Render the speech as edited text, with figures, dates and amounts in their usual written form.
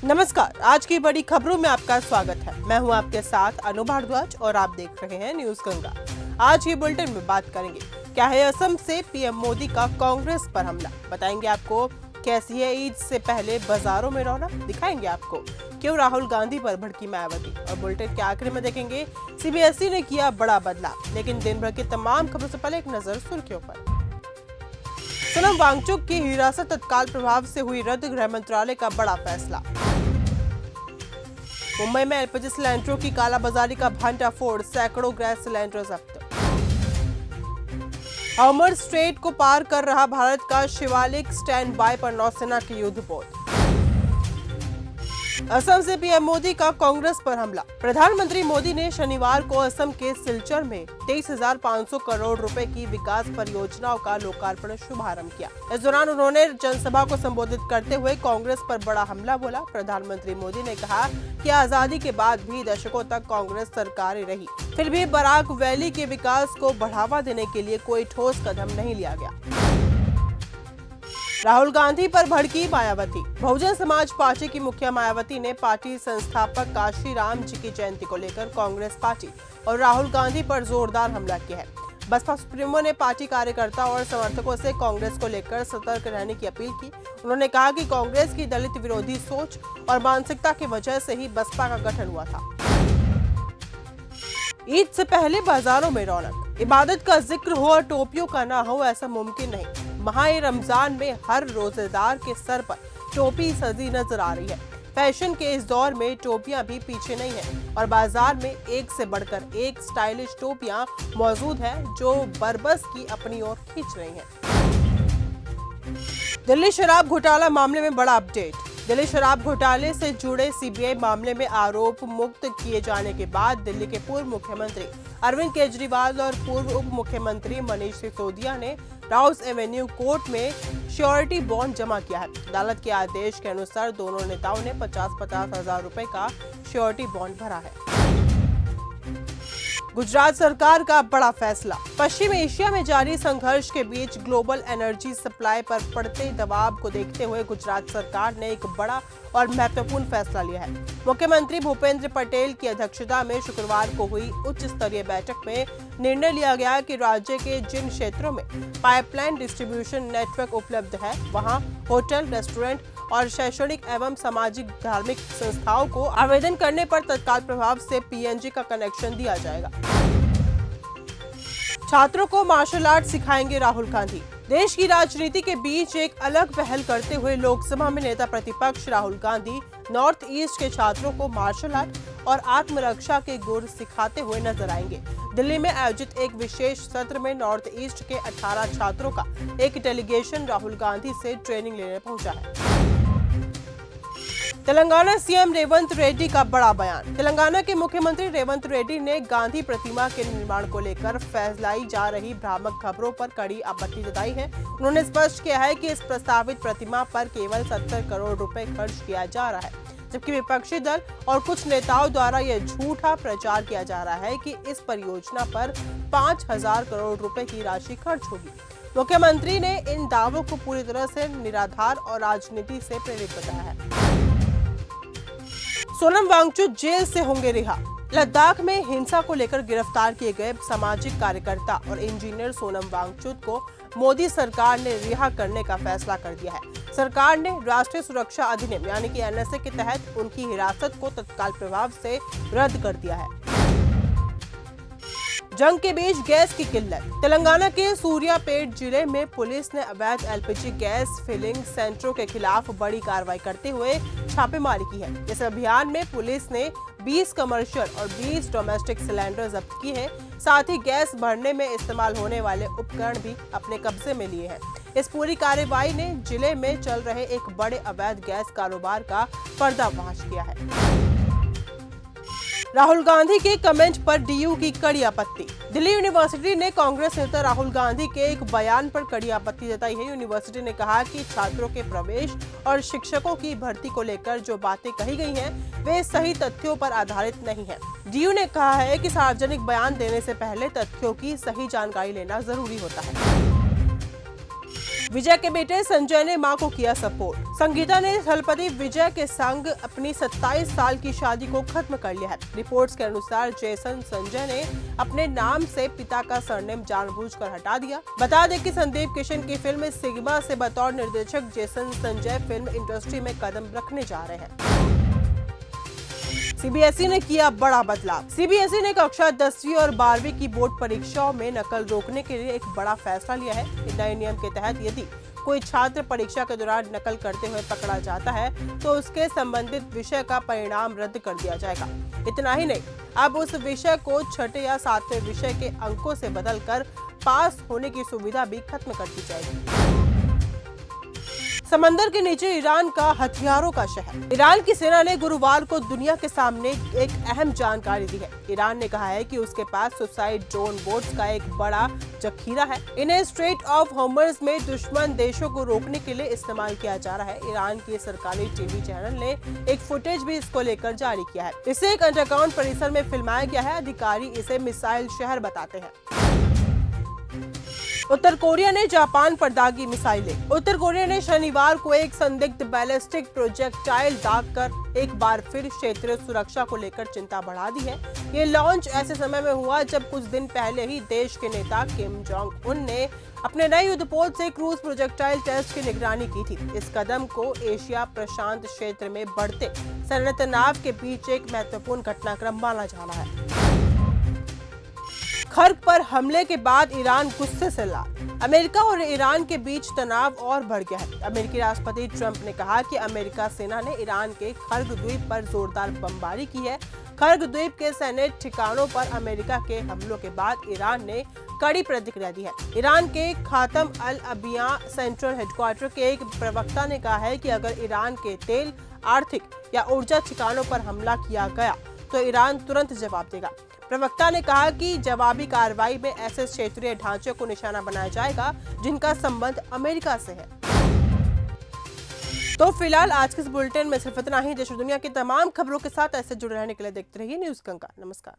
नमस्कार, आज की बड़ी खबरों में आपका स्वागत है। मैं हूं आपके साथ अनु भारद्वाज और आप देख रहे हैं न्यूज गंगा। आज की बुलेटिन में बात करेंगे क्या है असम से पीएम मोदी का कांग्रेस पर हमला, बताएंगे आपको कैसी है ईद से पहले बाजारों में रौनक, दिखाएंगे आपको क्यों राहुल गांधी पर भड़की मायावती और बुलेटिन के आखिर में देखेंगे सीबीएसई ने किया बड़ा बदलाव। लेकिन दिन भर की तमाम खबरों से पहले एक नजर सुर्खियों पर। सोनम वांगचुक की हिरासत तत्काल प्रभाव से हुई रद्द, गृह मंत्रालय का बड़ा फैसला। मुंबई में एलपीजी सिलेंडरों की कालाबाजारी का भंडाफोड़, सैकड़ों गैस सिलेंडर जब्त। हॉर्मज़ स्ट्रेट को पार कर रहा भारत का शिवालिक, स्टैंड बाय पर नौसेना के युद्धपोत। असम से पीएम मोदी का कांग्रेस पर हमला। प्रधानमंत्री मोदी ने शनिवार को असम के सिलचर में 23,500 करोड़ रुपए की विकास परियोजनाओं का लोकार्पण शुभारंभ किया। इस दौरान उन्होंने जनसभा को संबोधित करते हुए कांग्रेस पर बड़ा हमला बोला। प्रधानमंत्री मोदी ने कहा कि आजादी के बाद भी दशकों तक कांग्रेस सरकार रही, फिर भी बराक वैली के विकास को बढ़ावा देने के लिए कोई ठोस कदम नहीं लिया गया। राहुल गांधी पर भड़की मायावती। बहुजन समाज पार्टी की मुखिया मायावती ने पार्टी संस्थापक काशीराम जी की जयंती को लेकर कांग्रेस पार्टी और राहुल गांधी पर जोरदार हमला किया है। बसपा सुप्रीमो ने पार्टी कार्यकर्ता और समर्थकों से कांग्रेस को लेकर सतर्क रहने की अपील की। उन्होंने कहा कि कांग्रेस की दलित विरोधी सोच और मानसिकता की वजह से ही बसपा का गठन हुआ था। ईद से पहले बाजारों में रौनक। इबादत का जिक्र हो और टोपियों का ना हो, ऐसा मुमकिन नहीं। माह रमजान में हर रोजेदार के सर पर टोपी सजी नजर आ रही है। फैशन के इस दौर में टोपियां भी पीछे नहीं है और बाजार में एक से बढ़कर एक स्टाइलिश टोपियां मौजूद है जो बरबस की अपनी ओर खींच रही हैं। दिल्ली शराब घोटाला मामले में बड़ा अपडेट। दिल्ली शराब घोटाले से जुड़े सीबीआई मामले में आरोप मुक्त किए जाने के बाद दिल्ली के पूर्व मुख्यमंत्री अरविंद केजरीवाल और पूर्व उप मुख्यमंत्री मनीष सिसोदिया ने राउस एवेन्यू कोर्ट में श्योरिटी बॉन्ड जमा किया है। अदालत के आदेश के अनुसार दोनों नेताओं ने 50-50 हजार रुपए का श्योरिटी बॉन्ड भरा है। गुजरात सरकार का बड़ा फैसला। पश्चिम एशिया में जारी संघर्ष के बीच ग्लोबल एनर्जी सप्लाई पर पड़ते दबाव को देखते हुए गुजरात सरकार ने एक बड़ा और महत्वपूर्ण फैसला लिया है। मुख्यमंत्री भूपेंद्र पटेल की अध्यक्षता में शुक्रवार को हुई उच्च स्तरीय बैठक में निर्णय लिया गया कि राज्य के जिन क्षेत्रों में पाइपलाइन डिस्ट्रीब्यूशन नेटवर्क उपलब्ध है, वहां होटल, रेस्टोरेंट और शैक्षणिक एवं सामाजिक धार्मिक संस्थाओं को आवेदन करने पर तत्काल प्रभाव से पीएनजी का कनेक्शन दिया जाएगा। छात्रों को मार्शल आर्ट सिखाएंगे राहुल गांधी। देश की राजनीति के बीच एक अलग पहल करते हुए लोकसभा में नेता प्रतिपक्ष राहुल गांधी नॉर्थ ईस्ट के छात्रों को मार्शल आर्ट और आत्मरक्षा के गुर सिखाते हुए नजर आएंगे। दिल्ली में आयोजित एक विशेष सत्र में नॉर्थ ईस्ट के 18 छात्रों का एक डेलीगेशन राहुल गांधी से ट्रेनिंग लेने पहुंचा है। तेलंगाना सीएम रेवंत रेड्डी का बड़ा बयान। तेलंगाना के मुख्यमंत्री रेवंत रेड्डी ने गांधी प्रतिमा के निर्माण को लेकर फैलाई जा रही भ्रामक खबरों पर कड़ी आपत्ति जताई है। उन्होंने स्पष्ट किया है कि इस प्रस्तावित प्रतिमा पर केवल 70 करोड़ रुपए खर्च किया जा रहा है, जबकि विपक्षी दल और कुछ नेताओं द्वारा यह झूठा प्रचार किया जा रहा है कि इस परियोजना पर 5,000 करोड़ रुपए की राशि खर्च होगी। मुख्यमंत्री ने इन दावों को पूरी तरह से निराधार और राजनीति से प्रेरित बताया है। सोनम वांगचुक जेल से होंगे रिहा। लद्दाख में हिंसा को लेकर गिरफ्तार किए गए सामाजिक कार्यकर्ता और इंजीनियर सोनम वांगचुक को मोदी सरकार ने रिहा करने का फैसला कर दिया है। सरकार ने राष्ट्रीय सुरक्षा अधिनियम यानी कि एनएसए के तहत उनकी हिरासत को तत्काल प्रभाव से रद्द कर दिया है। जंग के बीच गैस की किल्लत। तेलंगाना के सूर्यापेट जिले में पुलिस ने अवैध एलपीजी गैस फिलिंग सेंटरों के खिलाफ बड़ी कार्रवाई करते हुए छापेमारी की है। इस अभियान में पुलिस ने 20 कमर्शियल और 20 डोमेस्टिक सिलेंडर जब्त किए हैं। साथ ही गैस भरने में इस्तेमाल होने वाले उपकरण भी अपने कब्जे में लिए हैं। इस पूरी कार्रवाई ने जिले में चल रहे एक बड़े अवैध गैस कारोबार का पर्दाफाश किया है। राहुल गांधी के कमेंट पर डीयू की कड़ी आपत्ति। दिल्ली यूनिवर्सिटी ने कांग्रेस नेता राहुल गांधी के एक बयान पर कड़ी आपत्ति जताई है। यूनिवर्सिटी ने कहा कि छात्रों के प्रवेश और शिक्षकों की भर्ती को लेकर जो बातें कही गई हैं, वे सही तथ्यों पर आधारित नहीं है। डीयू ने कहा है कि सार्वजनिक बयान देने से पहले तथ्यों की सही जानकारी लेना जरूरी होता है। विजय के बेटे संजय ने मां को किया सपोर्ट। संगीता ने स्थलपति विजय के संग अपनी 27 साल की शादी को खत्म कर लिया है। रिपोर्ट्स के अनुसार जेसन संजय ने अपने नाम से पिता का सरनेम जानबूझकर हटा दिया। बता दें कि संदीप किशन की फिल्म सिग्मा से बतौर निर्देशक जेसन संजय फिल्म इंडस्ट्री में कदम रखने जा रहे हैं। सीबीएसई ने किया बड़ा बदलाव। सीबीएसई ने कक्षा 10वीं और 12वीं की बोर्ड परीक्षाओं में नकल रोकने के लिए एक बड़ा फैसला लिया है। नए नियम के तहत यदि कोई छात्र परीक्षा के दौरान नकल करते हुए पकड़ा जाता है तो उसके संबंधित विषय का परिणाम रद्द कर दिया जाएगा। इतना ही नहीं, अब उस विषय को 6ठे या 7वें विषय के अंकों से बदलकर पास होने की सुविधा भी खत्म कर दी जाएगी। समंदर के नीचे ईरान का हथियारों का शहर। ईरान की सेना ने गुरुवार को दुनिया के सामने एक अहम जानकारी दी है। ईरान ने कहा है कि उसके पास सुसाइड ड्रोन बोट्स का एक बड़ा जखीरा है। इन्हें स्ट्रेट ऑफ हॉर्मुज़ में दुश्मन देशों को रोकने के लिए इस्तेमाल किया जा रहा है। ईरान के सरकारी टीवी चैनल ने एक फुटेज भी इसको लेकर जारी किया है। इसे एक अंडरग्राउंड परिसर में फिल्माया गया है। अधिकारी इसे मिसाइल शहर बताते हैं। उत्तर कोरिया ने जापान पर दागी मिसाइलें। उत्तर कोरिया ने शनिवार को एक संदिग्ध बैलिस्टिक प्रोजेक्टाइल दागकर एक बार फिर क्षेत्रीय सुरक्षा को लेकर चिंता बढ़ा दी है। ये लॉन्च ऐसे समय में हुआ जब कुछ दिन पहले ही देश के नेता किम जोंग उन ने अपने नए युद्धपोत से क्रूज प्रोजेक्टाइल टेस्ट की निगरानी की थी। इस कदम को एशिया प्रशांत क्षेत्र में बढ़ते सैन्य तनाव के बीच एक महत्वपूर्ण घटनाक्रम माना जा रहा है। खर्ग पर हमले के बाद ईरान गुस्से से लाल। अमेरिका और ईरान के बीच तनाव और बढ़ गया है। अमेरिकी राष्ट्रपति ट्रंप ने कहा कि अमेरिका सेना ने ईरान के खर्ग द्वीप पर जोरदार बमबारी की है। खर्ग द्वीप के सैन्य ठिकानों पर अमेरिका के हमलों के बाद ईरान ने कड़ी प्रतिक्रिया दी है। ईरान के खातम अल अबिया सेंट्रल हेडक्वार्टर के एक प्रवक्ता ने कहा है कि अगर ईरान के तेल, आर्थिक या ऊर्जा ठिकानों पर हमला किया गया तो ईरान तुरंत जवाब देगा। प्रवक्ता ने कहा कि जवाबी कार्रवाई में ऐसे क्षेत्रीय ढांचे को निशाना बनाया जाएगा जिनका संबंध अमेरिका से है। तो फिलहाल आज के इस बुलेटिन में सिर्फ इतना ही। देश और दुनिया की तमाम खबरों के साथ ऐसे जुड़े रहने के लिए देखते रहिए न्यूज़ गंगा। नमस्कार।